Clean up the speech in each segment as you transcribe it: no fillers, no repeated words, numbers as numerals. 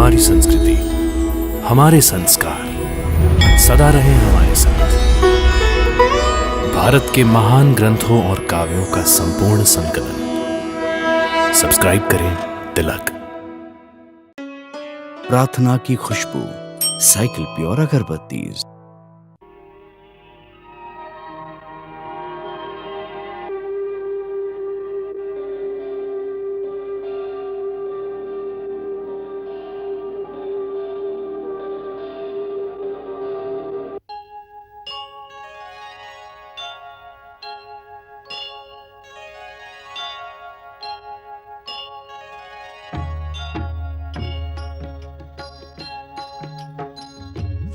हमारी संस्कृति, हमारे संस्कार सदा रहे हमारे साथ। भारत के महान ग्रंथों और काव्यों का संपूर्ण संकलन। सब्सक्राइब करें तिलक। प्रार्थना की खुशबू, साइकिल प्योर अगरबत्ती।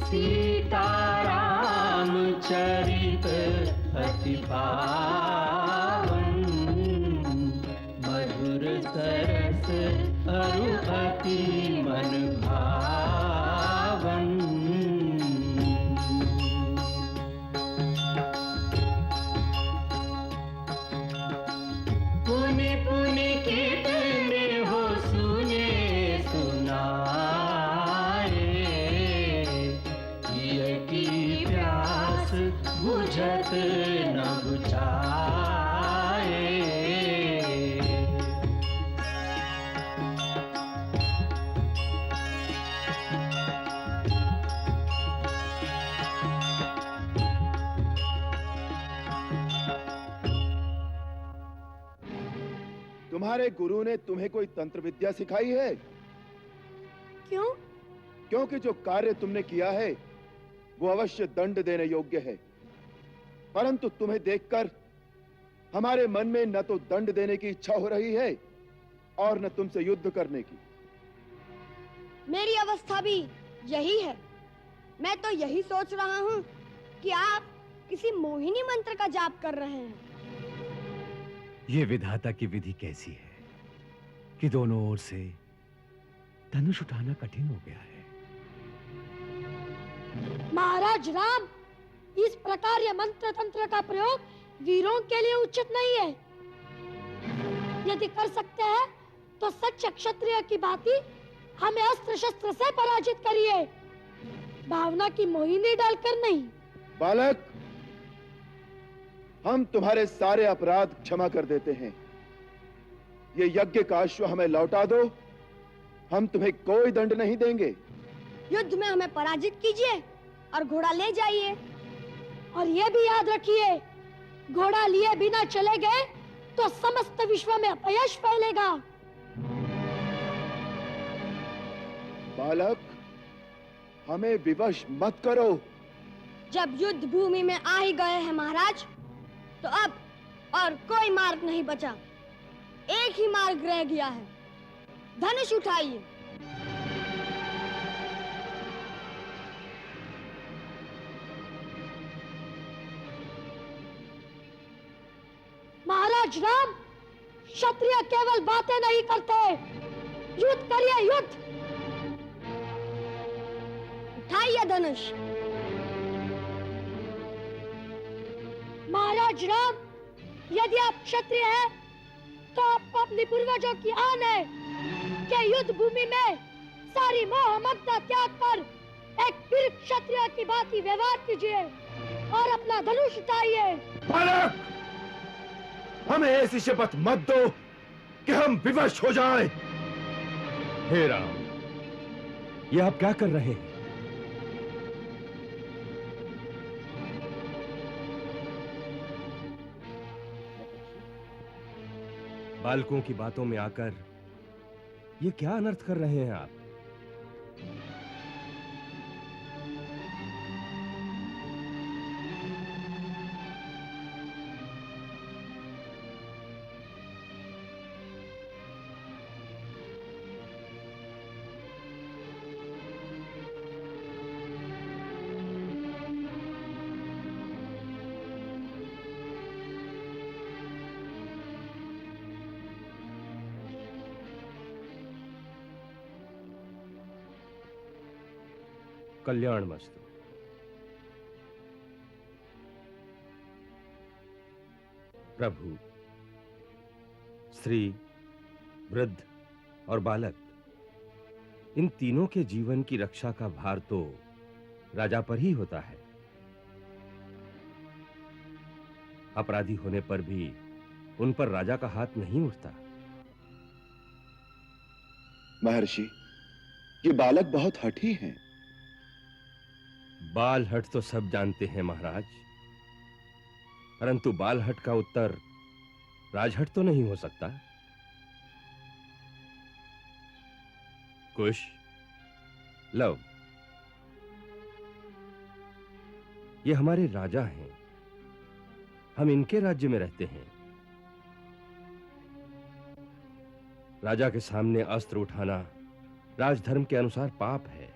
सीताराम चरित अति पावन, मधुर सरस अरु अति मन भावन। पुनि पुनि कीर्तने हो सुने सुनाए, की प्यास बुझत न बुझाए। तुम्हारे गुरु ने तुम्हें कोई तंत्र विद्या सिखाई है? क्यों? क्योंकि जो कार्य तुमने किया है वो अवश्य दंड देने योग्य है, परंतु तुम्हें देखकर हमारे मन में न तो दंड देने की इच्छा हो रही है और न तुमसे युद्ध करने की। मेरी अवस्था भी यही है। मैं तो यही सोच रहा हूँ कि आप किसी मोहिनी मंत्र का जाप कर रहे हैं। ये विधाता की विधि कैसी है कि दोनों ओर से धनुष उठाना कठिन हो गया है। महाराज राम, इस प्रकार यह मंत्र तंत्र का प्रयोग वीरों के लिए उचित नहीं है। यदि कर सकते हैं तो सच्चे क्षत्रिय की भांति हमें अस्त्र शस्त्र से पराजित करिए, भावना की मोहिनी डालकर नहीं। बालक, हम तुम्हारे सारे अपराध क्षमा कर देते हैं। ये यज्ञ का अश्व हमें लौटा दो, हम तुम्हें कोई दंड नहीं देंगे। युद्ध में हमें पराजित कीजिए और घोड़ा ले जाइए, और ये भी याद रखिए, घोड़ा लिए बिना चले गए तो समस्त विश्व में अपयश फैलेगा। बालक, हमें विवश मत करो। जब युद्ध भूमि में आ ही गए हैं महाराज, तो अब और कोई मार्ग नहीं बचा। एक ही मार्ग रह गया है, धनुष उठाइए। महाराज राम, क्षत्रिय केवल बातें नहीं करते, युद्ध करिए, युद्ध। उठाइए धनुष। महाराज राम, यदि आप क्षत्रिय हैं तो आपको अपने पूर्वजों की आन है कि युद्ध भूमि में सारी मोह ममता त्याग कर एक वीर क्षत्रिय की भांति व्यवहार कीजिए और अपना धनुष उठाइए। बालक, हमें ऐसी शपथ मत दो कि हम विवश हो जाएं। हे राम, ये आप क्या कर रहे हैं? बालकों की बातों में आकर ये क्या अनर्थ कर रहे हैं आप? कल्याण मस्तु। प्रभु, स्त्री, वृद्ध और बालक इन तीनों के जीवन की रक्षा का भार तो राजा पर ही होता है। अपराधी होने पर भी उन पर राजा का हाथ नहीं उठता। महर्षि, ये बालक बहुत हठी हैं। बाल हट तो सब जानते हैं महाराज, परंतु बाल हट का उत्तर राजहट तो नहीं हो सकता। कुश, लव, ये हमारे राजा हैं, हम इनके राज्य में रहते हैं। राजा के सामने अस्त्र उठाना राजधर्म के अनुसार पाप है।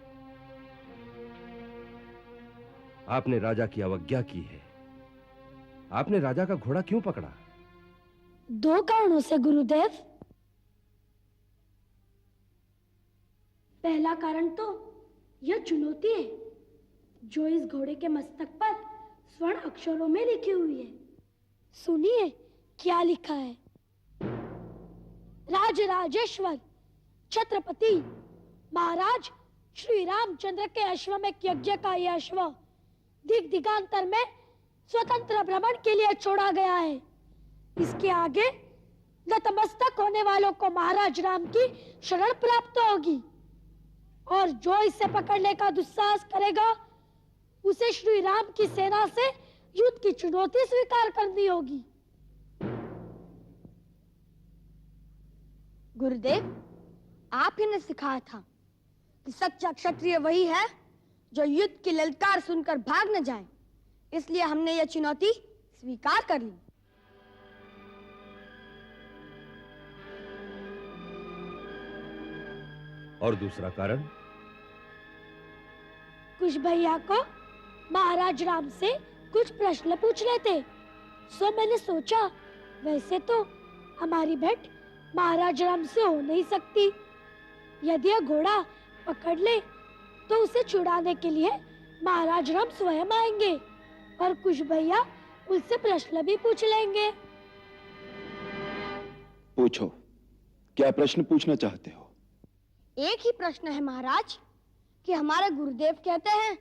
आपने राजा की अवज्ञा की है। आपने राजा का घोड़ा क्यों पकड़ा? 2 कारणों से गुरुदेव। पहला कारण तो यह चुनौती है जो इस घोड़े के मस्तक पर स्वर्ण अक्षरों में लिखी हुई है। सुनिए क्या लिखा है। राजराजेश्वर छत्रपति महाराज श्री रामचंद्र के अश्वमेध यज्ञ का यह अश्व दिग दिगांतर में स्वतंत्र भ्रमण के लिए छोड़ा गया है। इसके आगे नतमस्तक होने वालों को महाराज राम की शरण प्राप्त होगी और जो इसे पकड़ने का दुस्साहस करेगा उसे श्री राम की सेना से युद्ध की चुनौती स्वीकार करनी होगी। गुरुदेव, आप ही ने सिखाया था कि सच्चा क्षत्रिय वही है जो युद्ध की ललकार सुनकर भाग न जाए, इसलिए हमने यह चुनौती स्वीकार कर ली। और दूसरा कारण? कुछ भैया को महाराज राम से कुछ प्रश्न पूछने थे, सो मैंने सोचा वैसे तो हमारी भेंट महाराज राम से हो नहीं सकती। यदि यह घोड़ा पकड़ ले तो उसे छुड़ाने के लिए महाराज राम स्वयं आएंगे और कुछ भैया उनसे प्रश्न भी पूछ लेंगे। पूछो, क्या प्रश्न पूछना चाहते हो? एक ही प्रश्न है महाराज कि हमारे गुरुदेव कहते हैं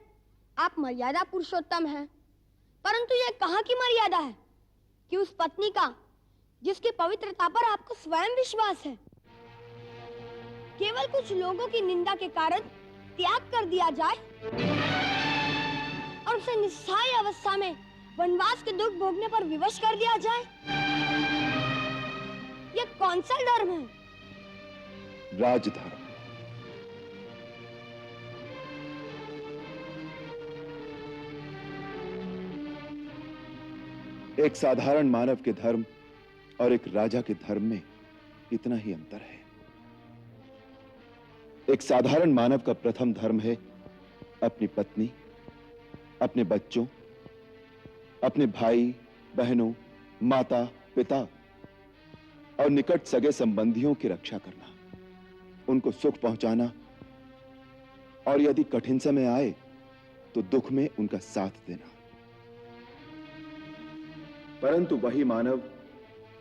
आप मर्यादा पुरुषोत्तम हैं, परंतु यह कहाँ की मर्यादा है कि उस पत्नी का जिसकी पवित्रता पर आपको स्वयं विश्वास है केवल कुछ लोगों की निंदा के कारण त्याग कर दिया जाए और उसे निस्सहाय अवस्था में वनवास के दुख भोगने पर विवश कर दिया जाए? यह कौन सा धर्म है? राजधर्म। एक साधारण मानव के धर्म और एक राजा के धर्म में इतना ही अंतर है। एक साधारण मानव का प्रथम धर्म है अपनी पत्नी, अपने बच्चों, अपने भाई बहनों, माता पिता और निकट सगे संबंधियों की रक्षा करना, उनको सुख पहुंचाना और यदि कठिन समय आए तो दुख में उनका साथ देना। परंतु वही मानव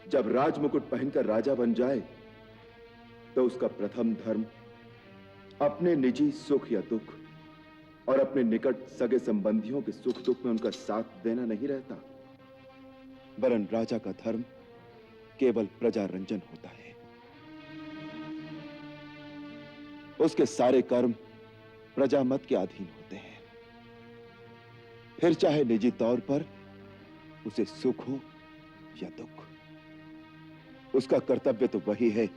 जब राजमुकुट पहनकर राजा बन जाए तो उसका प्रथम धर्म अपने निजी सुख या दुख और अपने निकट सगे संबंधियों के सुख दुख में उनका साथ देना नहीं रहता, वरन राजा का धर्म केवल प्रजा रंजन होता है। उसके सारे कर्म प्रजा मत के अधीन होते हैं, फिर चाहे निजी तौर पर उसे सुख हो या दुख। उसका कर्तव्य तो वही है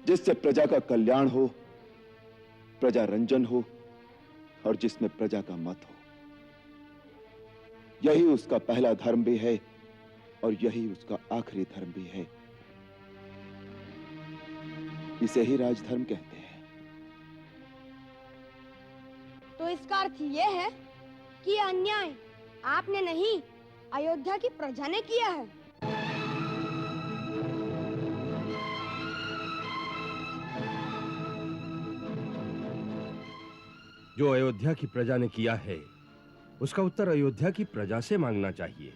जिससे प्रजा का कल्याण हो, प्रजा रंजन हो और जिसमें प्रजा का मत हो। यही उसका पहला धर्म भी है और यही उसका आखिरी धर्म भी है। इसे ही राजधर्म कहते हैं। तो इसका अर्थ यह है कि यह अन्याय आपने नहीं, अयोध्या की प्रजा ने किया है। जो अयोध्या की प्रजा ने किया है उसका उत्तर अयोध्या की प्रजा से मांगना चाहिए।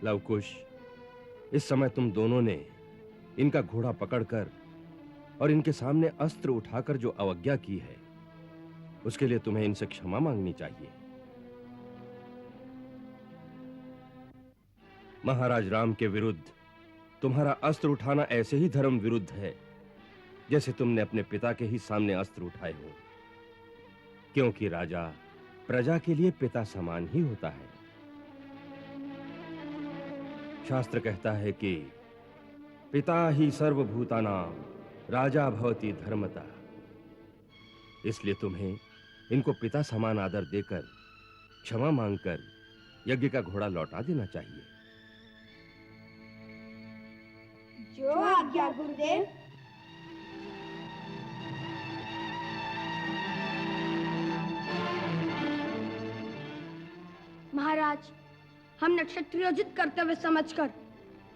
लवकुश, इस समय तुम दोनों ने इनका घोड़ा पकड़कर और इनके सामने अस्त्र उठाकर जो अवज्ञा की है, उसके लिए तुम्हें इनसे क्षमा मांगनी चाहिए। महाराज राम के विरुद्ध तुम्हारा अस्त्र उठाना ऐसे ही धर्म विरुद्ध है जैसे तुमने अपने पिता के ही सामने अस्त्र उठाए हो, क्योंकि राजा प्रजा के लिए पिता समान ही होता है। शास्त्र कहता है कि पिता ही सर्वभूतानां राजा भवति धर्मतः। इसलिए तुम्हें इनको पिता समान आदर देकर क्षमा मांगकर यज्ञ का घोड़ा लौटा देना चाहिए। जो आज्ञा गुरुदेव। महाराज, हमने क्षत्रियोचित कर्तव्य समझकर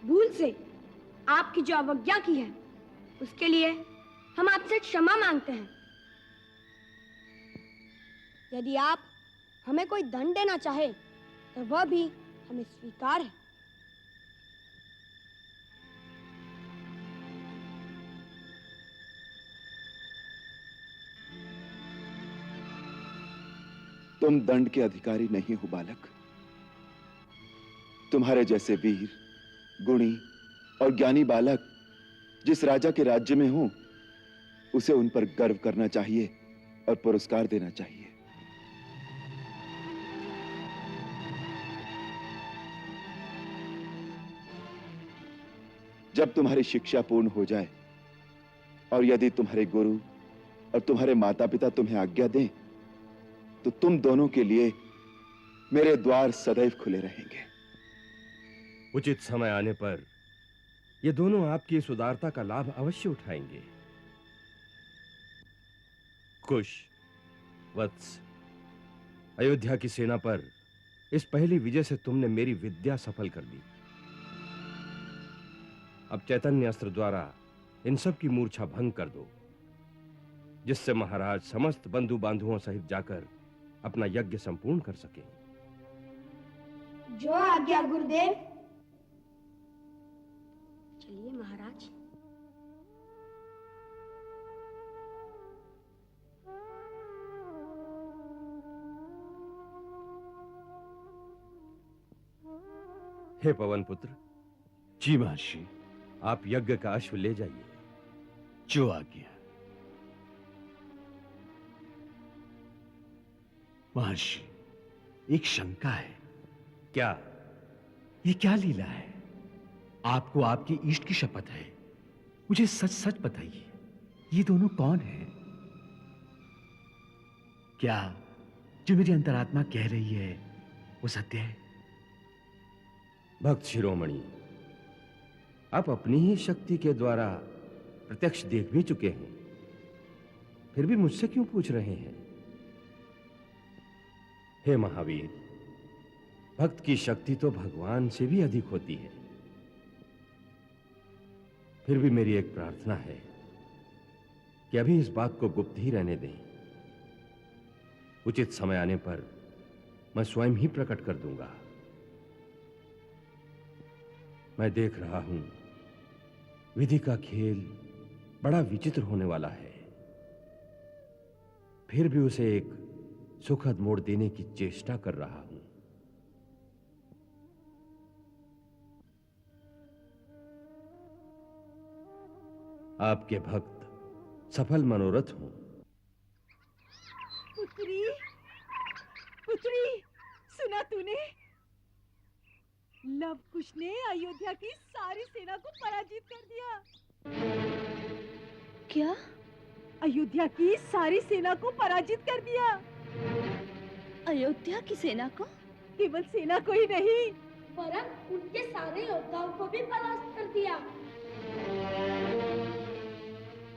भूल से आपकी जो अवज्ञा की है, उसके लिए हम आपसे क्षमा मांगते हैं। यदि आप हमें कोई दंड देना चाहे तो वह भी हमें स्वीकार है। तुम दंड के अधिकारी नहीं हो बालक। तुम्हारे जैसे वीर, गुणी और ज्ञानी बालक जिस राजा के राज्य में हो, उसे उन पर गर्व करना चाहिए और पुरस्कार देना चाहिए। जब तुम्हारी शिक्षा पूर्ण हो जाए और यदि तुम्हारे गुरु और तुम्हारे माता पिता तुम्हें आज्ञा दें, तो तुम दोनों के लिए मेरे द्वार सदैव खुले रहेंगे। उचित समय आने पर ये दोनों आपकी इस उदारता का लाभ अवश्य उठाएंगे। कुश, वत्स, अयोध्या की सेना पर इस पहली विजय से तुमने मेरी विद्या सफल कर दी। अब चैतन्य अस्त्र द्वारा इन सब की मूर्छा भंग कर दो, जिससे महाराज समस्त बंधु बांधुओं सहित जाकर अपना यज्ञ संपूर्ण कर सके। जो आज्ञा गुरुदेव। चलिए महाराज। हे पवन पुत्र, जी महर्षि। आप यज्ञ का अश्व ले जाइए। जो आज्ञा। महर्षि, एक शंका है। क्या? ये क्या लीला है? आपको आपके इष्ट की शपथ है, मुझे सच सच बताइए, ये दोनों कौन हैं? क्या जो मेरी अंतरात्मा कह रही है वो सत्य है? भक्त शिरोमणि, आप अपनी ही शक्ति के द्वारा प्रत्यक्ष देख भी चुके हैं, फिर भी मुझसे क्यों पूछ रहे हैं? हे महावीर, भक्त की शक्ति तो भगवान से भी अधिक होती है। फिर भी मेरी एक प्रार्थना है कि अभी इस बात को गुप्त ही रहने दें। उचित समय आने पर मैं स्वयं ही प्रकट कर दूंगा। मैं देख रहा हूं, विधि का खेल बड़ा विचित्र होने वाला है। फिर भी उसे एक सुखद मोड़ देने की चेष्टा कर रहा हूं। आपके भक्त सफल मनोरथ हों। पुत्री, पुत्री, सुना तूने? लव कुश ने अयोध्या की सारी सेना को पराजित कर दिया। क्या? अयोध्या की सारी सेना को पराजित कर दिया। अयोध्या की सेना को? केवल सेना को ही नहीं, वरन उनके सारे योद्धाओं को भी परास्त कर दिया।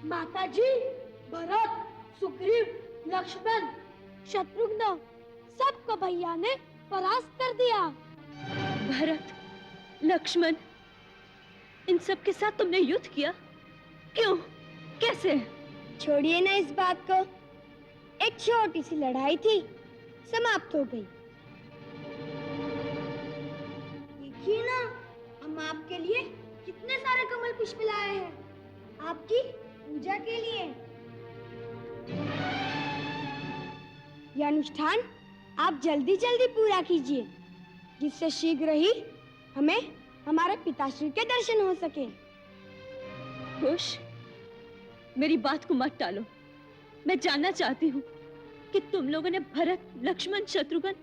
माताजी, भरत, सुग्रीव, लक्ष्मण, शत्रुघ्न, सबको भैया ने परास्त कर दिया। भरत, लक्ष्मण, इन सब के साथ तुमने युद्ध किया? क्यों? कैसे? छोड़िए ना इस बात को। एक छोटी सी लड़ाई थी, समाप्त हो गई। देखिए ना, हम आपके लिए कितने सारे कमल पुष्प लाए आपकी पूजा के लिए। यह अनुष्ठान आप जल्दी जल्दी पूरा कीजिए, जिससे शीघ्र ही हमें हमारे पिताश्री के दर्शन हो सके। खुश, मेरी बात को मत टालो। मैं जानना चाहती हूँ कि तुम लोगों ने भरत, लक्ष्मण, शत्रुघ्न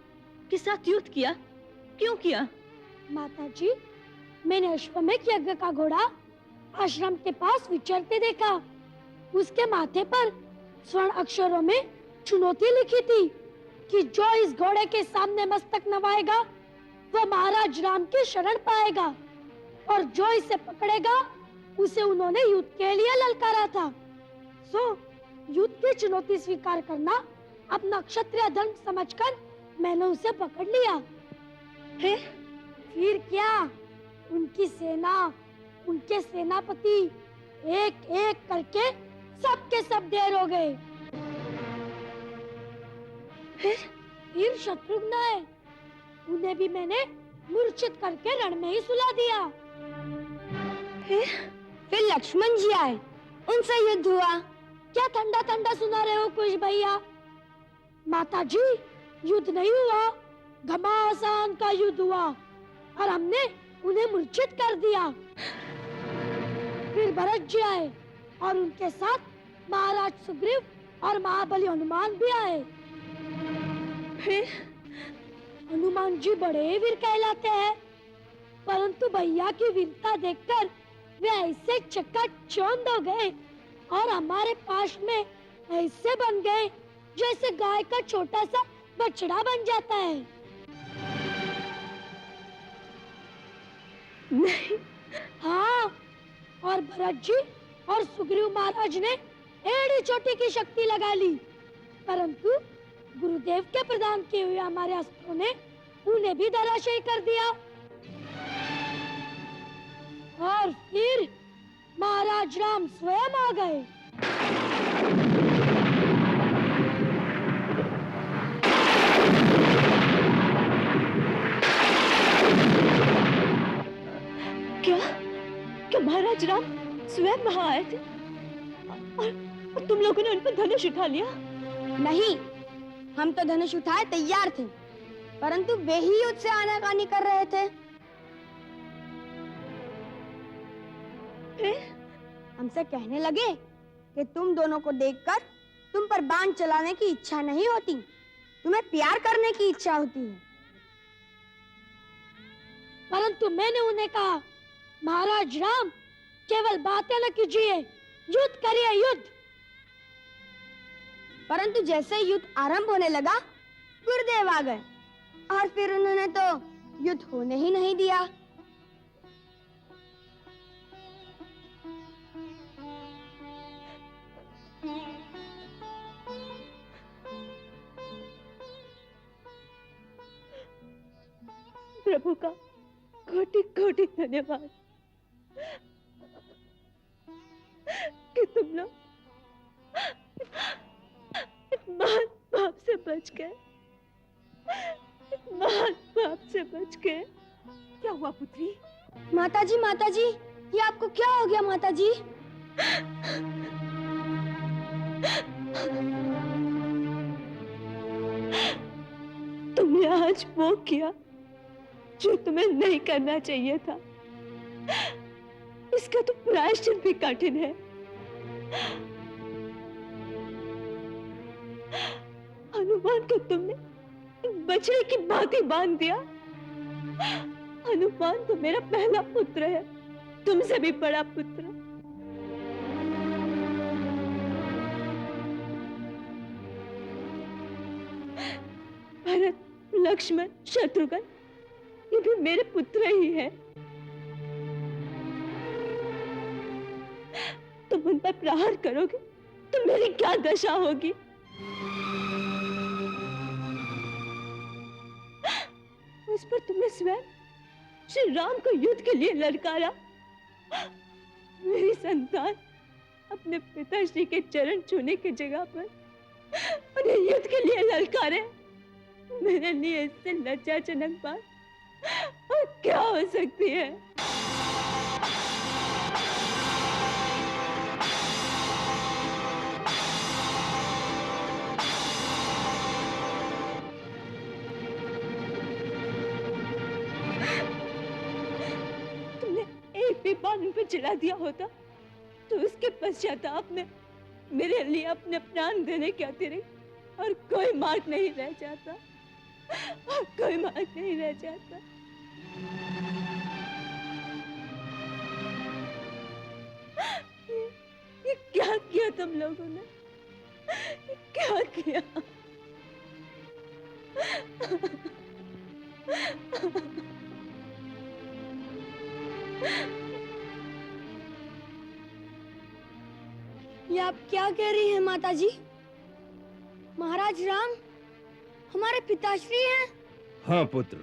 के साथ युद्ध किया, क्यों किया? माताजी, मैंने अश्वमेध यज्ञ का घोड़ा आश्रम के पास विचरते देखा। उसके माथे पर स्वर्ण अक्षरों में चुनौती लिखी थी कि जो इस घोड़े के सामने मस्तक नवाएगा वह महाराज राम की शरण पाएगा, और जो इसे पकड़ेगा उसे उन्होंने युद्ध के लिए ललकारा था। सो युद्ध की चुनौती स्वीकार करना अपना क्षत्रिय धर्म समझकर मैंने उसे पकड़ लिया। फिर क्या, उनकी सेना, उनके सेनापति एक एक करके सबके सब ढेर हो गए। फिर शत्रुघ्न आए, उन्हें भी मैंने मूर्छित करके रण में ही सुला दिया। फिर लक्ष्मण जी आए, उनसे युद्ध हुआ। क्या ठंडा ठंडा सुना रहे हो कुछ भैया? माताजी, युद्ध नहीं हुआ, घमासान का युद्ध हुआ और हमने उन्हें मूर्छित कर दिया। फिर भरत जी आए और उनके साथ महाराज सुग्रीव और महाबली हनुमान भी आए। फिर हनुमान जी बड़े वीर कहलाते हैं, परंतु भैया की वीरता देखकर वे ऐसे चकाचौंध हो गए और हमारे पास में ऐसे बन गए जैसे गाय का छोटा सा बछड़ा बन जाता है। नहीं। हाँ, और भरत जी और सुग्रीव महाराज ने एड़ी चोटी की शक्ति लगा ली, परंतु गुरुदेव के प्रदान किए हुए हमारे अस्त्रों ने उन्हें भी धराशायी कर दिया। और फिर महाराज राम स्वयं आ गए। क्या महाराज राम स्वयं वहां आए थे और तुम लोगों ने उन पर धनुष उठा लिया? नहीं, हम तो धनुष उठाए तैयार थे, परंतु वे ही युद्ध से आनाकानी कर रहे थे। हमसे कहने लगे कि तुम दोनों को देखकर तुम पर बाण चलाने की इच्छा नहीं होती, तुम्हें प्यार करने की इच्छा होती है। परंतु मैंने उन्हें कहा, महाराज राम, केवल बातें न कीजिए, युद्ध करिए, युद्ध। परंतु जैसे युद्ध आरंभ होने लगा, गुरुदेव आ गए और फिर उन्होंने तो युद्ध होने ही नहीं दिया। प्रभु का कोटि कोटि धन्यवाद कि तुम लोग महान पाप से बच गए, महान पाप से बच गए। क्या हुआ पुत्री? माताजी, माताजी, ये आपको क्या हो गया माताजी? तुमने आज वो किया जो तुम्हें नहीं करना चाहिए था। इसका तो प्रायश्चित भी कठिन है। हनुमान को तुमने बछड़े की भांति बांध दिया। हनुमान तो मेरा पहला पुत्र है, तुमसे भी बड़ा पुत्र। भरत, लक्ष्मण, शत्रुघ्न, ये भी मेरे पुत्र ही है। तुम उन पर प्रहार करोगे तो मेरी क्या दशा होगी? उस पर तुमने स्वयं श्री राम को युद्ध के लिए ललकारा। मेरी संतान अपने पिताश्री के चरण छूने की जगह पर उन्हें युद्ध के लिए ललकारे। मेरे लिए इससे लज्जाजनक बात और क्या हो सकती है? चढ़ा दिया होता तो उसके पश्चाताप में मेरे लिए अपने प्राण देने के अतिरिक्त और कोई मार्ग नहीं रह जाता, और कोई मार्ग नहीं रह जाता। ये क्या किया तुम लोगों ने? ये क्या किया? ये आप क्या कह रही हैं माताजी? महाराज राम हमारे पिताश्री हैं। हाँ पुत्र,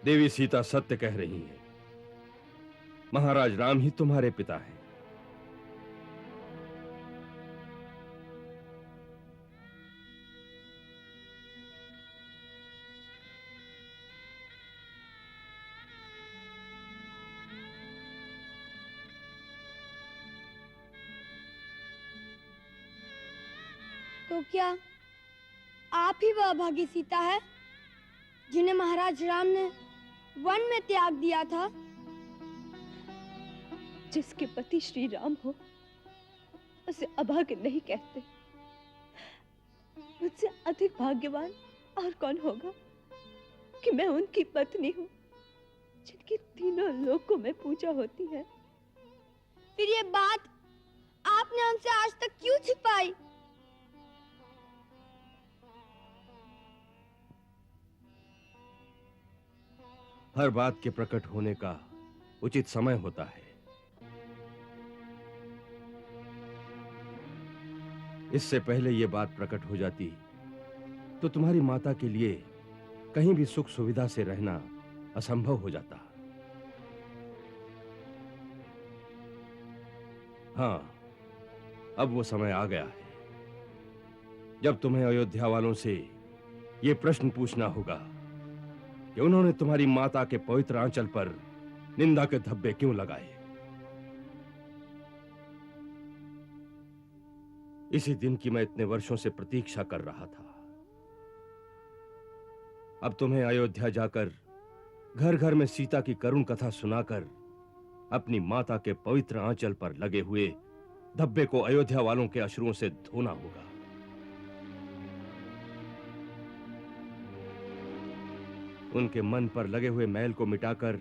देवी सीता सत्य कह रही है। महाराज राम ही तुम्हारे पिता हैं। तो क्या आप ही वह अभागी सीता है जिन्हें महाराज राम ने वन में त्याग दिया था? जिसके पति श्री राम हो उसे अभागे नहीं कहते। मुझसे अधिक भाग्यवान और कौन होगा कि मैं उनकी पत्नी हूँ जिनकी तीनों लोकों में पूजा होती है। फिर ये बात आपने हमसे आज तक क्यों छिपाई? हर बात के प्रकट होने का उचित समय होता है। इससे पहले यह बात प्रकट हो जाती तो तुम्हारी माता के लिए कहीं भी सुख सुविधा से रहना असंभव हो जाता। हाँ, अब वो समय आ गया है जब तुम्हें अयोध्या वालों से यह प्रश्न पूछना होगा कि उन्होंने तुम्हारी माता के पवित्र आंचल पर निंदा के धब्बे क्यों लगाए। इसी दिन की मैं इतने वर्षों से प्रतीक्षा कर रहा था। अब तुम्हें अयोध्या जाकर घर घर में सीता की करुण कथा सुनाकर अपनी माता के पवित्र आंचल पर लगे हुए धब्बे को अयोध्या वालों के अश्रुओं से धोना होगा। उनके मन पर लगे हुए मैल को मिटाकर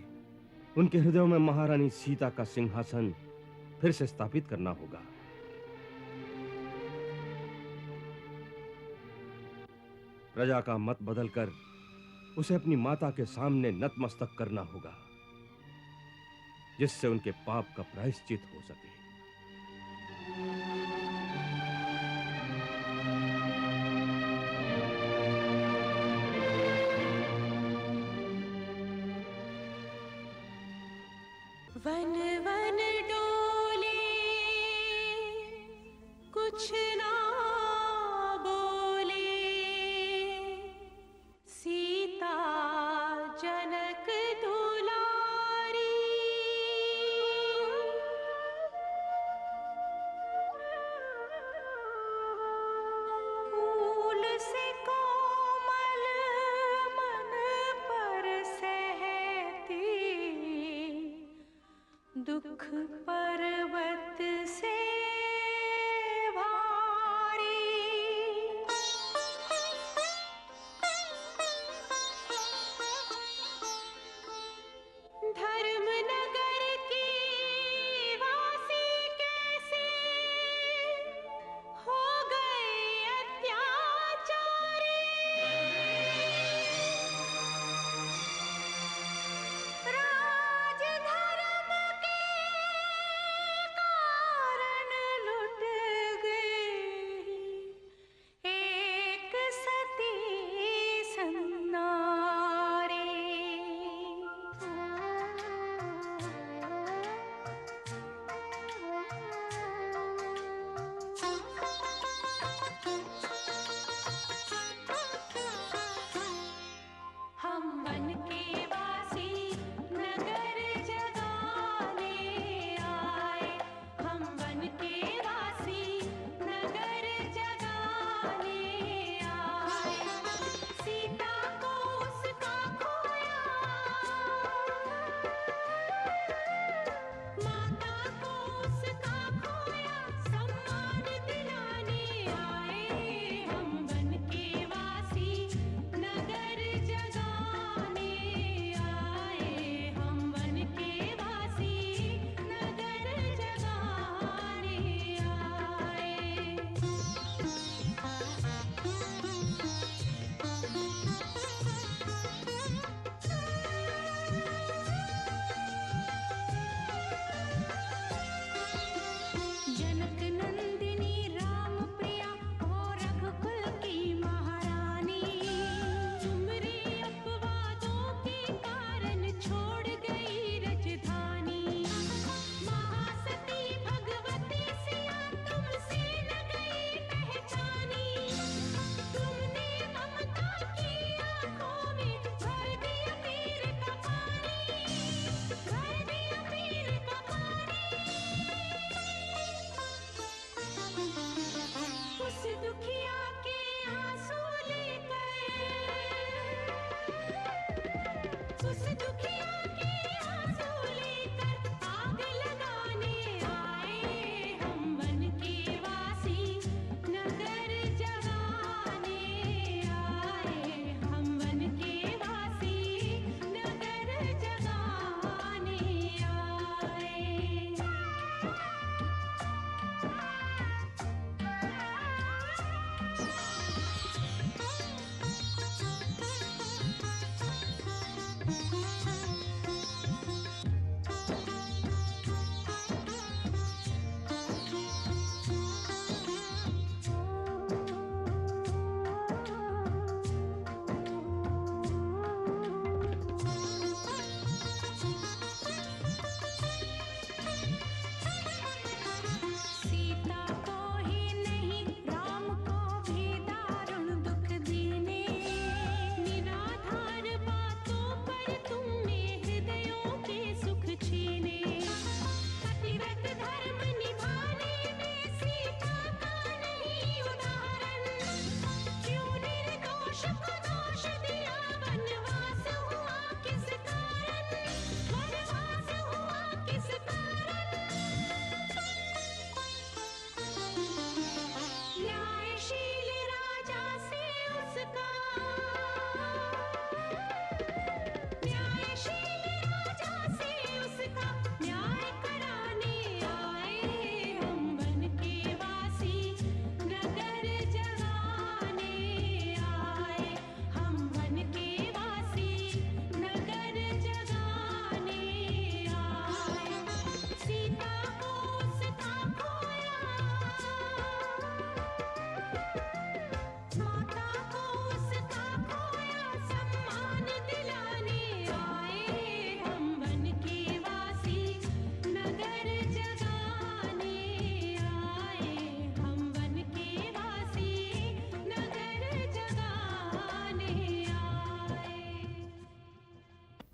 उनके हृदयों में महारानी सीता का सिंहासन फिर से स्थापित करना होगा। प्रजा का मत बदलकर उसे अपनी माता के सामने नतमस्तक करना होगा, जिससे उनके पाप का प्रायश्चित हो सके। वन वन डोले कुछ ना बोले, सीता जनक दुलारी। फूल से कोमल मन पर सहती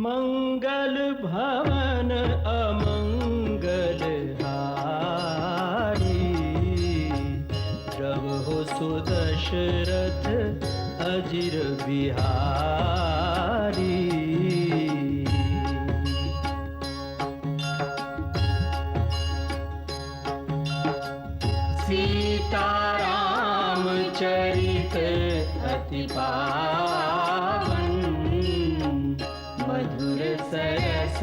मंगल भवन अमंगल हारी, रहो सुदशरथ अजिर बिहारी। सीताराम चरित अति पावन, मधुर सरस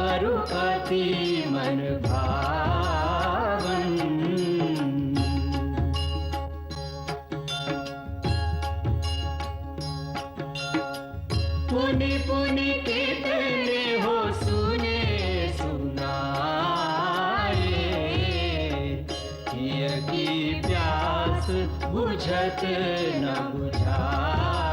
अरु अति मन भावन। पुनि पुनि कितने हो सुने सुनाए, किया की प्यास बुझत न बुझाए।